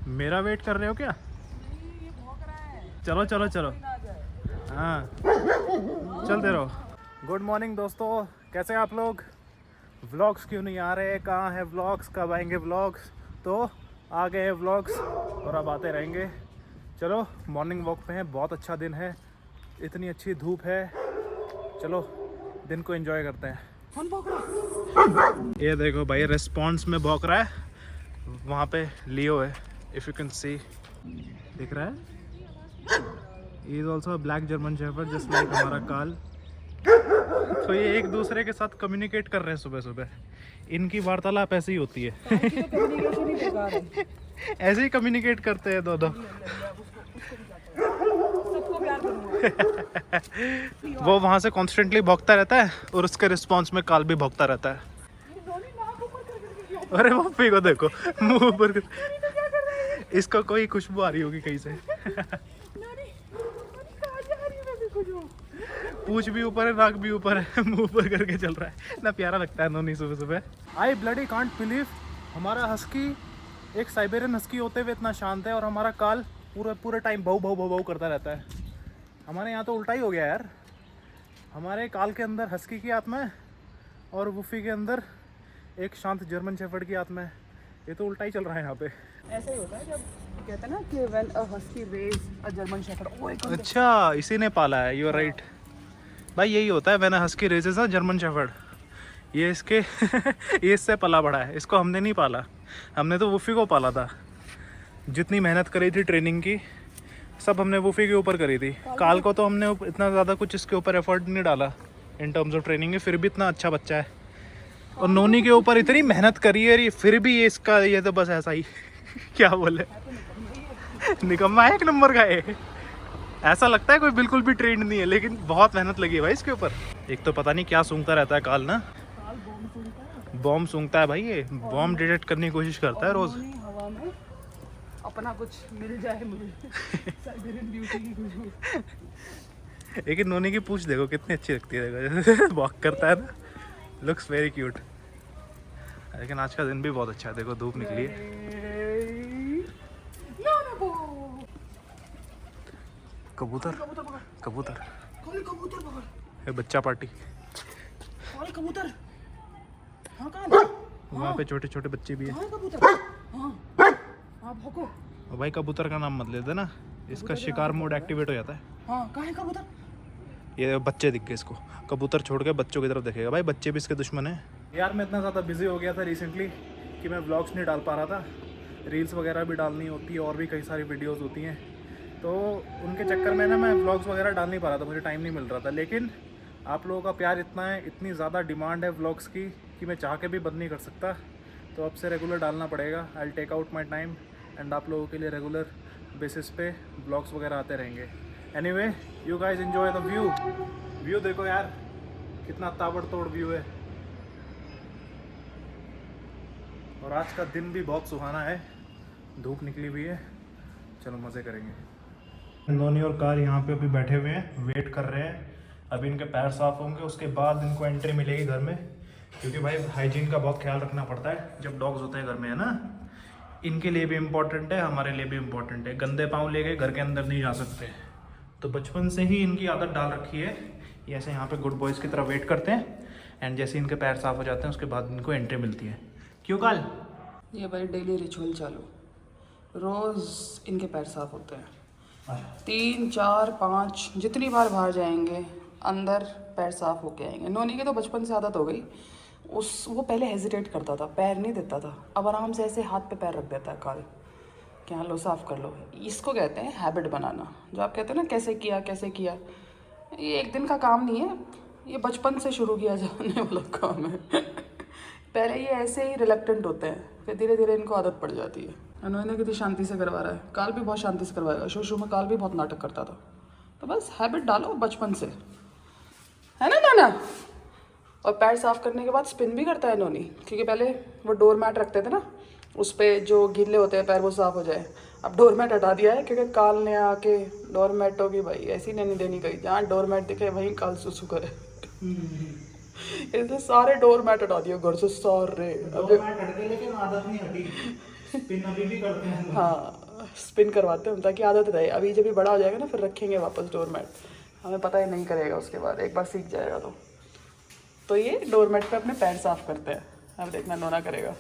मेरा वेट कर रहे हो क्या? ये भौंक रहा है। चलो चलो चलो, हाँ चलते रहो। गुड मॉर्निंग दोस्तों, कैसे हैं आप लोग? व्लॉग्स क्यों नहीं आ रहे? कहाँ है व्लॉग्स? कब आएंगे व्लॉग्स? तो आ गए व्लॉग्स और अब आते रहेंगे। चलो मॉर्निंग वॉक पे हैं, बहुत अच्छा दिन है, इतनी अच्छी धूप है। चलो दिन को एंजॉय करते हैं। कौन भौंक रहा है? ये देखो भाई, रिस्पॉन्स में भौंक रहा है। वहाँ पे लियो है, इफ़ यू कैन सी, दिख रहा है। He is also black German shepherd just like हमारा काल। तो ये एक दूसरे के साथ कम्युनिकेट कर रहे हैं सुबह सुबह। इनकी वार्तालाप ऐसी ही होती है। कम्युनिकेशन ही बेकार है। ऐसे ही कम्युनिकेट करते हैं दोनों। सबको प्यार करूंगा। वो वहाँ से कॉन्स्टेंटली भौंकता रहता है और उसके रिस्पॉन्स में काल भी भौंकता रहता है। अरे वो को देखो, मुंह ऊपर कर। इसको कोई खुशबू आ रही होगी कहीं से। पूंछ भी ऊपर है, नाक भी ऊपर है, मुंह ऊपर करके चल रहा है ना। प्यारा लगता है नोनी सुबह सुबह। आई ब्लडी कांट बिलीव, हमारा हस्की एक साइबेरियन हस्की होते हुए इतना शांत है और हमारा काल पूरे टाइम भाऊ भाऊ भाऊ भाऊ करता रहता है। हमारे यहाँ तो उल्टा ही हो गया यार। हमारे काल के अंदर हस्की की आत्मा है और वुफी के अंदर एक शांत जर्मन शेफर्ड की आत्मा है। ये तो उल्टा ही चल रहा है यहाँ पे। ऐसा ही होता है जब कहते हैं ना कि when a husky raise a German shepherd. अच्छा, इसी ने पाला है, यू आर राइट भाई। यही होता है when a husky raises a German shepherd. ये इसके ये इससे पला बड़ा है। इसको हमने नहीं पाला, हमने तो वुफी को पाला था। जितनी मेहनत करी थी ट्रेनिंग की, सब हमने वुफी के ऊपर करी थी। काल को तो हमने इतना ज़्यादा कुछ इसके ऊपर एफर्ट नहीं डाला इन टर्म्स ऑफ ट्रेनिंग के, फिर भी इतना अच्छा बच्चा है। और नोनी के ऊपर इतनी मेहनत करी है, फिर भी ये इसका, ये तो बस ऐसा ही क्या बोले, निकम्मा है एक नंबर का है। ऐसा लगता है कोई बिल्कुल भी ट्रेंड नहीं है, लेकिन बहुत मेहनत लगी है भाई इसके ऊपर। एक तो पता नहीं क्या सूंघता रहता है काल ना। बॉम्ब सूंघता है भाई, ये बॉम्ब डिटेक्ट करने की कोशिश करता है रोज। हवा में अपना कुछ मिल जाए मुझे। साइबेरियन ब्यूटी की खुशबू। लेकिन नोनी की पूंछ देखो कितनी अच्छी लगती है, देखो वॉक करता है ना, लुक्स वेरी क्यूट। लेकिन आज का दिन भी बहुत अच्छा है, देखो धूप निकली है। कबूतर कबूतर कबूतर पकड़। ये बच्चा पार्टी। कबूतर। हाँ कहाँ? वहाँ पे छोटे छोटे बच्चे भी हैं। कहाँ है कबूतर? हाँ भौंको। और भाई कबूतर का नाम मत लेते ना, इसका शिकार मोड एक्टिवेट हो जाता है। हाँ कहाँ है कबूतर? ये बच्चे दिख गए इसको, कबूतर छोड़ के बच्चों की तरफ देखेगा। भाई बच्चे भी इसके दुश्मन हैं यार। मैं इतना ज़्यादा बिजी हो गया था रिसेंटली कि मैं व्लॉग्स नहीं डाल पा रहा था। रील्स वगैरह भी डालनी होती है और भी कई सारी वीडियोस होती हैं, तो उनके चक्कर में ना मैं व्लॉग्स वगैरह डाल नहीं पा रहा था, मुझे टाइम नहीं मिल रहा था। लेकिन आप लोगों का प्यार इतना है, इतनी ज़्यादा डिमांड है व्लॉग्स की कि मैं चाह के भी बंद नहीं कर सकता। तो अब से रेगुलर डालना पड़ेगा। I will take out my time and आप लोगों के लिए रेगुलर बेसिस पे व्लॉग्स वगैरह आते रहेंगे। Anyway, you guys enjoy the view. View देखो यार, कितना ताबड़तोड़ व्यू है। और आज का दिन भी बहुत सुहाना है, धूप निकली हुई है। चलो मज़े करेंगे। नोनी और काल यहाँ पे अभी बैठे हुए हैं, वेट कर रहे हैं। अभी इनके पैर साफ होंगे, उसके बाद इनको एंट्री मिलेगी घर में, क्योंकि भाई हाइजीन का बहुत ख्याल रखना पड़ता है जब डॉग्स होते हैं घर में, है ना। इनके लिए भी इम्पोर्टेंट है, हमारे लिए भी इम्पोर्टेंट है। गंदे पाँव लेके घर के अंदर नहीं जा सकते, तो बचपन से ही इनकी आदत डाल रखी है। ये ऐसे यहाँ पे गुड बॉयज़ की तरह वेट करते हैं एंड जैसे इनके पैर साफ हो जाते हैं उसके बाद इनको एंट्री मिलती है। क्यों काल? ये भाई डेली रिचुअल चालू, रोज़ इनके पैर साफ होते हैं। 3, 4, 5 जितनी बार बाहर जाएंगे अंदर पैर साफ होके आएंगे। नोनी की तो बचपन से आदत हो गई, वो पहले हेजिटेट करता था, पैर नहीं देता था। अब आराम से ऐसे हाथ पे पैर रख देता है काल, क्या लो साफ़ कर लो। इसको कहते हैं हैबिट बनाना। जो आप कहते हैं ना कैसे किया कैसे किया, ये एक दिन का काम नहीं है, ये बचपन से शुरू किया जाने वाला काम है। पहले ये ऐसे ही रिलक्टेंट होते हैं, फिर धीरे धीरे इनको आदत पड़ जाती है। अनोइने कितनी शांति से करवा रहा है, काल भी बहुत शांति से करवाएगा। शुरू में काल भी बहुत नाटक करता था, तो बस हैबिट डालो बचपन से, है ना नाना। और पैर साफ करने के बाद स्पिन भी करता है नोनी, क्योंकि पहले वो डोर मैट रखते थे ना, उस पर जो गीले होते हैं पैर वो साफ हो जाए। अब डोर मैट हटा दिया है, क्योंकि काल ने आके डोर मैटों की भाई ऐसी नहीं देनी गई, जहाँ डोर मैट दिखे वहीं काल सुसु करे। इसने सारे डोर मैट हटा दिए घर से सारे। लेकिन आदत नहीं हटी, स्पिन अभी भी करते हैं। हाँ स्पिन करवाते हैं ताकि आदत रहे। अभी जब भी बड़ा हो जाएगा ना फिर रखेंगे वापस डोर मैट, हमें पता ही नहीं करेगा उसके बाद, एक बार सीख जाएगा तो ये डोर मैट पे अपने पैर साफ करते हैं। अब देखना नोना करेगा।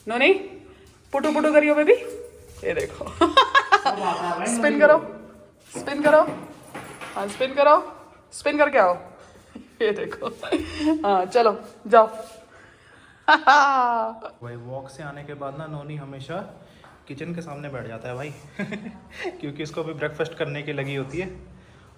नोनी पुटू पुटू करियो बेबी, ये देखो स्पिन करो, स्पिन करो, हाँ स्पिन करो, स्पिन करके आओ, ये देखो। हाँ चलो जाओ। भाई वॉक से आने के बाद ना नोनी हमेशा किचन के सामने बैठ जाता है भाई क्योंकि इसको भी ब्रेकफास्ट करने की लगी होती है।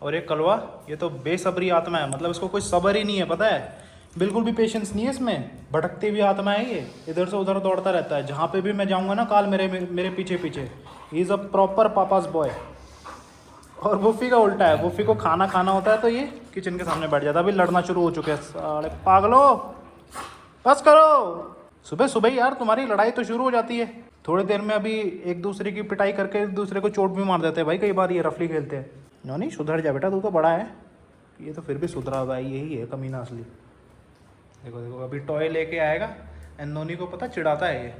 और ये कलवा, ये तो बेसब्री आत्मा है, मतलब इसको कोई सब्र ही नहीं है, पता है, बिल्कुल भी पेशेंस नहीं है इसमें। भटकती हुई आत्मा है ये, इधर से उधर दौड़ता रहता है। जहाँ पे भी मैं जाऊँगा ना काल मेरे पीछे पीछे। He is a proper papa's boy. और वुफ़ी का उल्टा है, वुफ़ी को खाना खाना होता है तो ये किचन के सामने बैठ जाता है। अभी लड़ना शुरू हो चुके हैं साले पागलो, बस करो। सुबह सुबह ही यार तुम्हारी लड़ाई तो शुरू हो जाती है। थोड़ी देर में अभी एक दूसरे की पिटाई करके एक दूसरे को चोट भी मार देते हैं भाई। कई बार ये रफली खेलते हैं। नहीं सुधर जा बेटा, तू तो बड़ा है। ये तो फिर भी सुधरा भाई, यही है कमीना असली। देखो देखो अभी टॉय लेके आएगा एंड नोनी को पता चिढ़ाता है ये।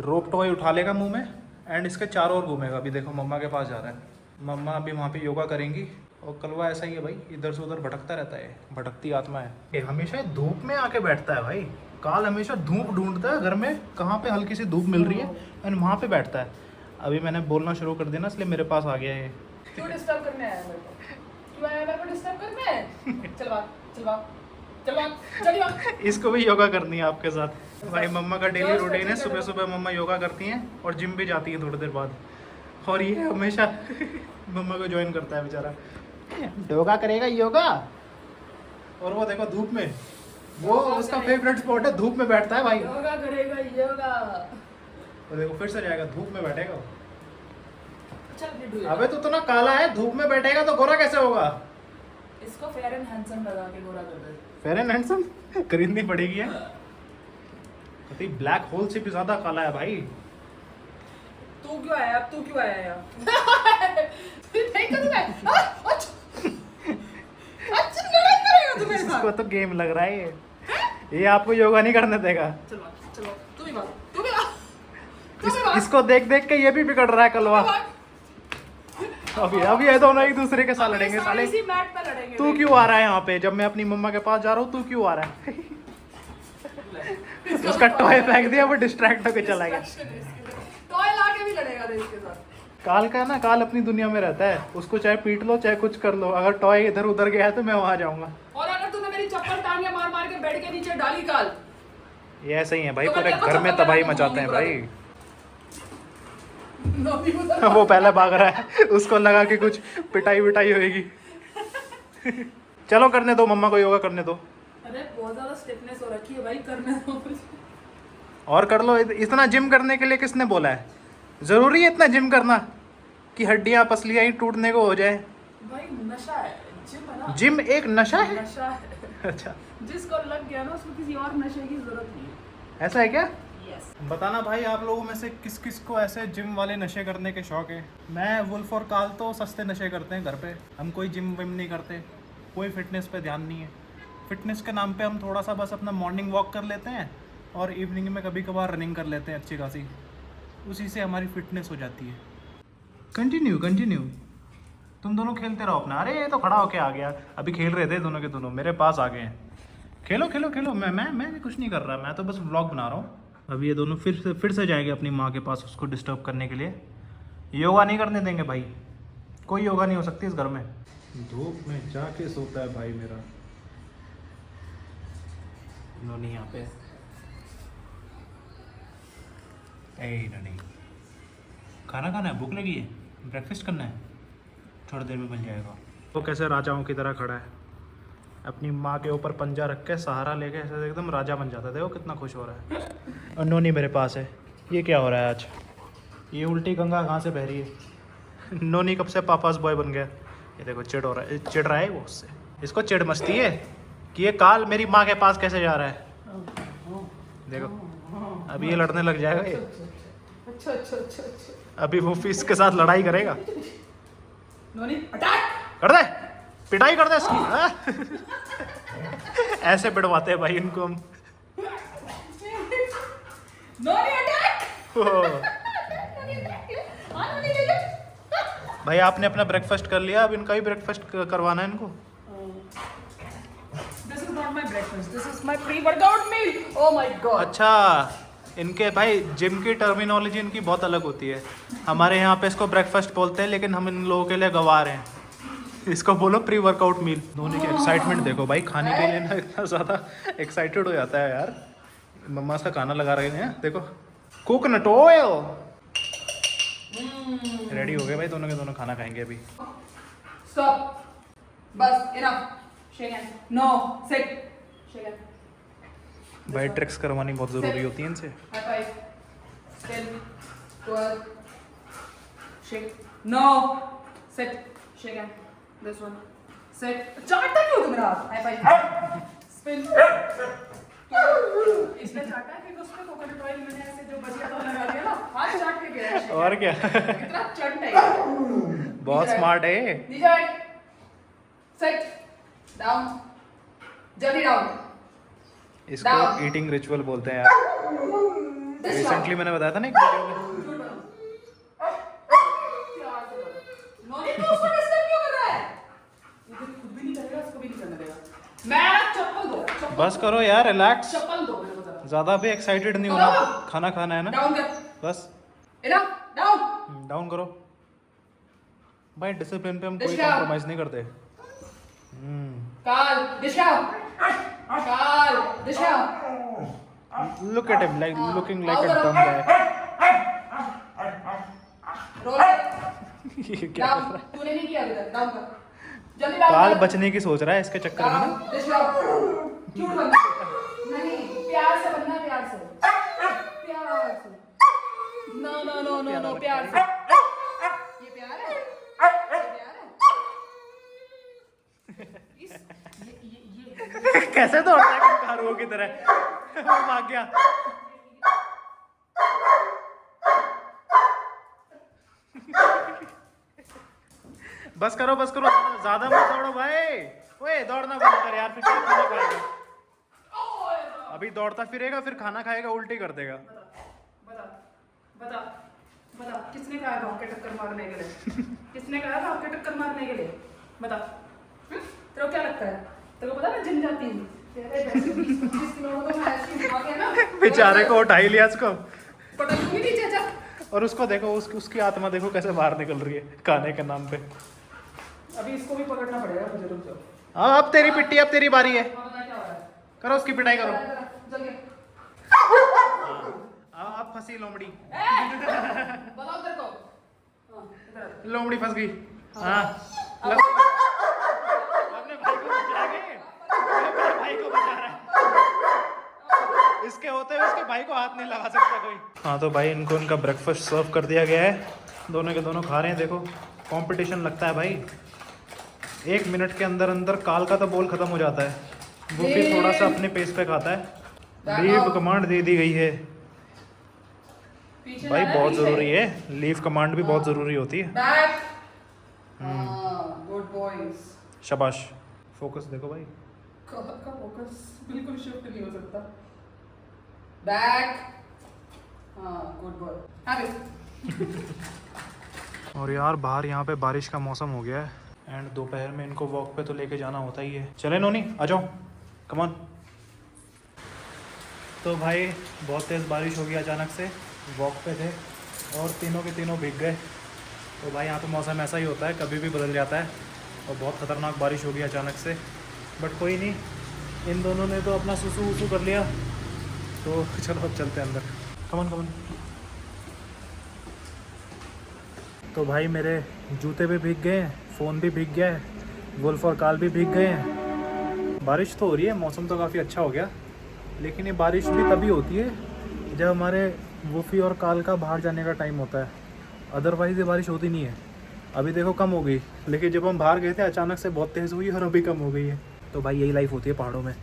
रोप टॉय उठा लेगा मुंह में एंड इसके चारों ओर घूमेगा। अभी देखो मम्मा के पास जा रहा है, मम्मा अभी वहाँ पे योगा करेंगी। और कलवा ऐसा ही है भाई, इधर से उधर भटकता रहता है, भटकती आत्मा है। ये हमेशा धूप में आके बैठता है भाई। काल हमेशा धूप ढूंढता है घर में, कहाँ पे हल्की सी धूप मिल रही है एंड वहाँ पे बैठता है। अभी मैंने बोलना शुरू कर दिया ना, इसलिए मेरे पास आ गया है। क्यों डिस्टर्ब करने आया मेरे को? क्यों आया मेरे को डिस्टर्ब करने? चल भाग, चल भाग, चल भाग, चल भाग। इसको भी योगा करनी है आपके साथ भाई। मम्मा का डेली रूटीन है, सुबह सुबह मम्मा योगा करती हैं और जिम भी जाती है थोड़ी देर बाद। और ये हमेशा मम्मा को ज्वाइन करता है बेचारा, योगा करेगा योगा। और वो देखो धूप में, वो उसका फेवरेट स्पॉट है, धूप में बैठता है भाई। योगा करेगा योगा। तो देखो फिर से जाएगा, धूप में बैठेगा। चल अबे तो ना काला है, धूप में बैठेगा तो गोरा कैसे होगा? इसको फेयर एंड हैंडसम लगा के गोरा कर दे। फेयर एंड हैंडसम खरीदनी पड़ेगी है। तो ब्लैक होल से भी ज्यादा काला है भाई। तू क्यों आया? अब तू क्यों आया यार? नहीं करूंगा। अच्छा लड़ाई करेगा तू मेरे साथ? इसको तो गेम लग रहा है ये आपको योगा नहीं करने देगा। चलो चलो तू भी भाग, तू भी भाग। इसको देख देख के ये भी बिगड़ रहा है कलवा। अभी ये दोनों एक दूसरे के साथ लड़ेंगे साले। इसी मैट पे लड़ेंगे। तू क्यों आ रहा है यहाँ पे? जब मैं अपनी मम्मा के पास जा रहा हूँ तू क्यों आ रहा है? उसका टॉय फेंक दिया, वो डिस्ट्रैक्ट होकर चला गया। टॉय लाके भी लड़ेगा इसके साथ। काल का है ना, काल अपनी दुनिया में रहता है, उसको चाहे पीट लो चाहे कुछ कर लो। अगर टॉय इधर उधर गया है तो मैं वहां जाऊंगा। और अगर तूने मेरी चप्पल टांगे मार मार के बेड के नीचे डाली काल, ये ऐसा ही है भाई, तो पूरे घर में तबाही मचाते हैं भाई। वो पहले भाग रहा है, उसको लगा कि कुछ पिटाई विटाई होगी। चलो करने दो, मम्मा को योगा करने दो। अरे बहुत ज्यादा स्टिफनेस हो रखी है भाई, करने दो। और कर लो। इतना जिम करने के लिए किसने बोला है? जरूरी है इतना जिम करना कि हड्डियां पसलियां ही टूटने को हो जाए? भाई नशा है जिम, है ना? जिम एक नशा है? नशा है। अच्छा जिसको लग गया ना उसको किसी और नशे की जरूरत नहीं है। ऐसा है क्या? यस। बताना भाई आप लोगों में से किस किस को ऐसे जिम वाले नशे करने के शौक है। मैं वुल्फ और काल तो सस्ते नशे करते हैं घर पे। हम कोई जिम विम नहीं करते, कोई फिटनेस पे ध्यान नहीं है। फिटनेस के नाम पे हम थोड़ा सा बस अपना मॉर्निंग वॉक कर लेते हैं और इवनिंग में कभी कभार रनिंग कर लेते हैं अच्छी खासी। उसी से हमारी फिटनेस हो जाती है। कंटिन्यू कंटिन्यू, तुम दोनों खेलते रहो अपना। अरे ये तो खड़ा होके आ गया, अभी खेल रहे थे दोनों के दोनों, मेरे पास आ गए हैं। खेलो खेलो खेलो, मैं कुछ नहीं कर रहा, मैं तो बस व्लॉग बना रहा हूँ। अभी ये दोनों फिर से जाएंगे अपनी माँ के पास उसको डिस्टर्ब करने के लिए। योगा नहीं करने देंगे भाई, कोई योगा नहीं हो सकती इस घर में। धूप में जाके सोता है भाई मेरा। नोनी यहाँ पे नहीं, खाना खाना है, भूख लगी है, ब्रेकफास्ट करना है, थोड़ी देर में बन जाएगा। वो कैसे राजाओं की तरह खड़ा है, अपनी माँ के ऊपर पंजा रख के सहारा लेके ऐसे एकदम राजा बन जाता है। देखो कितना खुश हो रहा है। और नोनी मेरे पास है। ये क्या हो रहा है आज? ये उल्टी गंगा कहाँ से बह रही है? नोनी कब से पापास बॉय बन गया? ये देखो चिढ़ रहा है वो उससे। इसको चिढ़ मचती है कि ये काल मेरी माँ के पास कैसे जा रहा है। देखो अभी ये लड़ने लग जाएगा ये। अच्छा। अभी वो फिश के साथ लड़ाई करेगा। नोनी अटैक कर दे, पिटाई कर दे इसकी। ऐसे बिड़वाते हैं भाई इनको हम। भाई आपने अपना ब्रेकफास्ट कर लिया, अब इनका भी ब्रेकफास्ट करवाना है इनको। This is not my breakfast. This is my pre-workout meal. Oh my god. अच्छा, इनके भाई जिम की टर्मिनोलॉजी इनकी बहुत अलग होती है। हमारे यहाँ पे इसको ब्रेकफास्ट बोलते हैं, लेकिन हम इन लोगों के लिए गवार हैं। इसको बोलो प्री वर्कआउट मील। दोनों की एक्साइटमेंट देखो भाई, खाने के लिए ना इतना ज़्यादा एक्साइटेड हो जाता है यार। मम्मा इसका खाना लगा रहे हैं, देखो कोकोनट ऑयल रेडी हो गए भाई, दोनों के दोनों खाना खाएंगे अभी। Stop. बस enough. Shake hand. No. Sit. Shake hand. भाई ट्रिक्स करवानी बहुत ज़रूरी होती है इनसे। High five. 10, 12. Shake. No. Sit. Shake hand. This one. Sit. चाटता क्यों तुम मेरा? High five. Spin. इसने चाटा कि उसमें कोकोनट ऑयल मैंने ऐसे जो बचिया तो लगा दिया ना, हाथ चाट के गया है। और क्या इतना चंट है। बहुत स्मार्ट है। नीचे सेट डाउन, जल्दी डाउन। इसको ईटिंग रिचुअल बोलते हैं यार। रिसेंटली मैंने बताया था ना एक वीडियो में। नॉनी तू उसको डिस्टर्ब क्यों कर रहा है? ये खुद भी नहीं करेगा, इसको भी नहीं करने देगा। मैं चप्पल दो, चप्पल बस करो यार, रिलैक्स। चप्पल दो मेरे को जरा। ज्यादा भी एक्साइटेड नहीं होना, खाना खाना है ना। डाउन कर बस इनफ, डाउन डाउन करो भाई। डिसिप्लिन पे हम कोई दिशा। कॉम्प्रोमाइज नहीं करते। काल दिशा, काल दिशा। Look at him like looking like a dumb guy. Role ये क्या कर डाउन, रहा है? तूने नहीं किया अभी तक। डाउन कर जल्दी, डाउन काल कर। बचने की सोच रहा है इसके चक्कर में ना। दिशा क्यों बनना? नहीं, प्यार से बनना, प्यार से, प्यार से। No no no no no, प्यार से। ये प्यार है, ये प्यार है। ये कैसे दौड़ता है कंगारुओं की तरह। वो भाग गया। बस करो ज्यादा मत दौड़ो भाई। ओए दौड़ना बंद कर यार, फिर क्या खाना खाएगा। अभी दौड़ता फिरेगा, फिर खाना खाएगा, उल्टी कर देगा। बता बता बता, किसने कहा भाग के टक्कर मारने के लिए? किसने कहा भाग के टक्कर मारने के लिए? बता। तेरे को क्या लगता है? तेरे को पता ना जिम जाती हूँ। बेचारे को उठा ही लिया इसको। पटक नीचे जा। और उसको देखो, उसकी आत्मा देखो कैसे बाहर निकल रही है खाने के नाम पे। अभी इसको भी पकड़ना पड़ेगा मुझे, रुक जाओ। हाँ अब तेरी पिट्टी, अब तेरी बारी है। हाँ, बता क्या हो रहा है? करो उसकी पिटाई करो। जल्दी। अब फंसी लोमड़ी। बताओ तेरे को। हाँ, इधर। लोमड़ी फंस गई। हाँ अपने भाई को बचा के, अपने भाई को बचा रहा है। इसके होते हुए उसके भाई को हाथ नहीं लगा सकता कोई। हाँ तो भाई इनको उनका ब्रेकफास्ट सर्व कर दिया गया है। दोनों के दोनों खा रहे हैं। देखो कंपटीशन लगता है भाई। 1 मिनट के अंदर अंदर काल का तो बॉल खत्म हो जाता है। वो फिर थोड़ा सा अपने पेस पे खाता है। लीव कमांड दे दी गई है भाई, बहुत ज़रूरी है। लीव कमांड भी बहुत ज़रूरी होती है। बैक। Good boys. शाबाश। फोकस देखो भाई, का फोकस बिल्कुल शिफ्ट नहीं हो सकता। बैक। हाँ गुड बॉय। Have it. और यार बाहर यहाँ पे बारिश का मौसम हो गया है एंड दोपहर में इनको वॉक पे तो लेके जाना होता ही है। चले नोनी आ जाओ, कम ऑन। तो भाई बहुत तेज़ बारिश हो गई अचानक से। वॉक पे थे और तीनों के तीनों भीग गए। तो भाई यहाँ पे मौसम ऐसा ही होता है, कभी भी बदल जाता है। और बहुत ख़तरनाक बारिश हो गई अचानक से, बट कोई नहीं, इन दोनों ने तो अपना सुसु वसू कर लिया। तो चलो अब चलते हैं अंदर। कमन कमन। तो भाई मेरे जूते भी भीग गए हैं, फ़ोन भी भीग गया है, वुल्फ और काल भी भीग गए हैं। बारिश तो हो रही है, मौसम तो काफ़ी अच्छा हो गया, लेकिन ये बारिश भी तभी होती है जब हमारे वुफी और काल का बाहर जाने का टाइम होता है। अदरवाइज़ ये बारिश होती नहीं है। अभी देखो कम हो गई, लेकिन जब हम बाहर गए थे अचानक से बहुत तेज़ हुई और अभी कम हो गई है। तो भाई यही लाइफ होती है पहाड़ों में।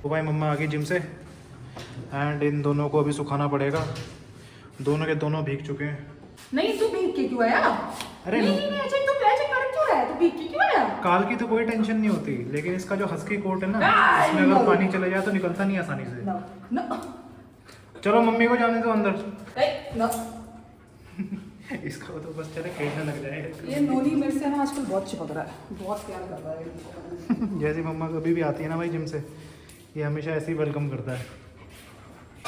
तो भाई मम्मा आ गई जिम से एंड इन दोनों को अभी सुखाना पड़ेगा। दोनों के दोनों भीग चुके हैं। नहीं तू भीग के क्यों आया? अरे नहीं ऐसे तू ऐसे कर क्यों है तो भीग के क्यों आया? काल की तो कोई टेंशन नहीं होती, लेकिन इसका जो हस्की कोट है ना, इसमें अगर पानी चला जाए तो निकलता नहीं आसानी से। No, no. चलो मम्मी को जाने दो अंदर। Hey, no. इसका तो बस चले खेलने लग जाए। ये नोनी मेरे से ना आजकल बहुत चिपक रहा है, बहुत प्यार कर रहा है। जैसी मम्मा कभी भी आती है ना भाई जिम से, ये हमेशा ऐसे ही वेलकम करता है।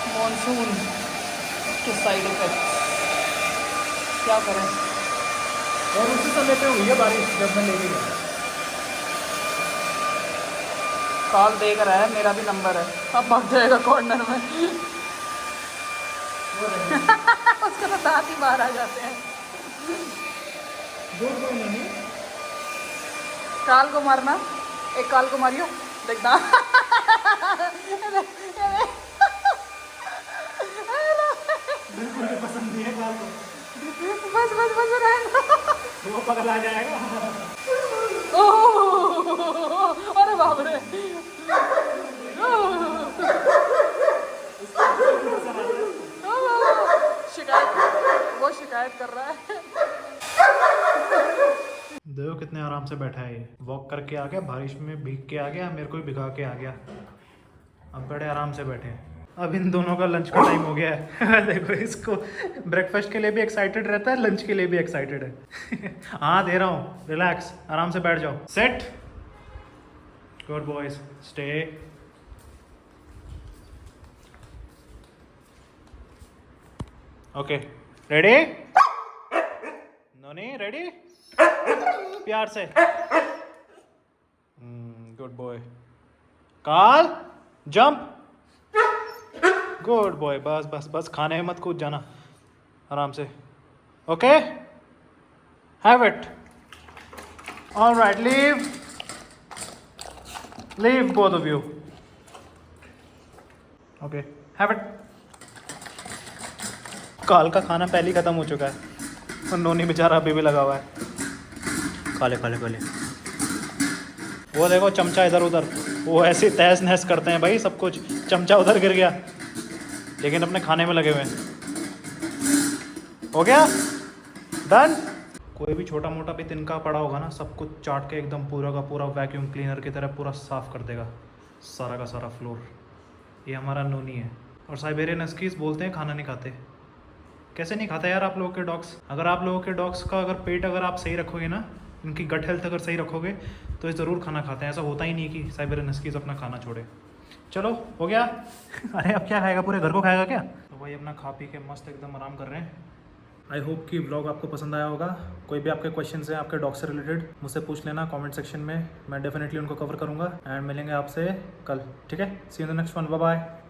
मॉनसून के साइड इफेक्ट्स क्या करें। और उसी समय पे हुई है बारिश जब मैं लेके गया। काल देख रहा है मेरा भी नंबर है, अब भाग जाएगा कॉर्नर में। उसके तो दांत ही बाहर आ जाते हैं। काल को मारना, एक काल को मारियो, देखना। बिल्कुल भी पसंद नहीं है काल को। बस बस बस रहना। वो पगला जाएगा। ओह, अरे बाप रे। शिकायत, वो शिकायत कर रहा है। देखो कितने आराम से बैठा है ये, वॉक करके आ गया, बारिश में भीग के आ गया, मेरे को भी भिगा के आ गया। अब बड़े आराम से बैठे हैं। अब इन दोनों का लंच का टाइम हो गया है। देखो इसको ब्रेकफास्ट के लिए भी एक्साइटेड रहता है, लंच के लिए भी एक्साइटेड है। हाँ दे रहा हूँ, रिलैक्स, आराम से बैठ जाओ। Set, good boys, stay. Okay, ready? नोनी रेडी? प्यार से। Good boy. काल जंप। गुड बॉय, बस बस बस, खाने में मत कूद जाना, आराम से। Okay, have it. Alright, leave both of you. Okay, have it. काल का खाना पहले ही खत्म हो चुका है और नोनी बेचारा अभी भी लगा हुआ है। खा ले खा ले खा ले। वो देखो चमचा इधर उधर, वो ऐसे तहस नहस करते हैं भाई सब कुछ। चमचा उधर गिर गया, लेकिन अपने खाने में लगे हुए हैं। हो गया डन। कोई भी छोटा मोटा भी तिनका पड़ा होगा ना, सब कुछ चाट के एकदम पूरा का पूरा वैक्यूम क्लीनर की तरह पूरा साफ कर देगा, सारा का सारा फ्लोर। ये हमारा नोनी है। और साइबेरियन हस्कीज बोलते हैं खाना नहीं खाते। कैसे नहीं खाता यार आप लोगों के डॉग्स? अगर आप लोगों के डॉग्स का अगर पेट अगर आप सही रखोगे ना, इनकी गट हेल्थ अगर सही रखोगे, तो ये ज़रूर खाना खाते हैं। ऐसा होता ही नहीं कि साइबेरियन हस्कीज अपना खाना छोड़े। चलो हो गया। अरे अब क्या खाएगा, पूरे घर को खाएगा क्या? तो भाई अपना खा पी के मस्त एकदम आराम कर रहे हैं। आई होप कि व्लॉग आपको पसंद आया होगा। कोई भी आपके क्वेश्चंस हैं आपके डॉग से रिलेटेड, मुझसे पूछ लेना कमेंट सेक्शन में, मैं डेफिनेटली उनको कवर करूँगा। एंड मिलेंगे आपसे कल, ठीक है? See you in the next one, bye bye.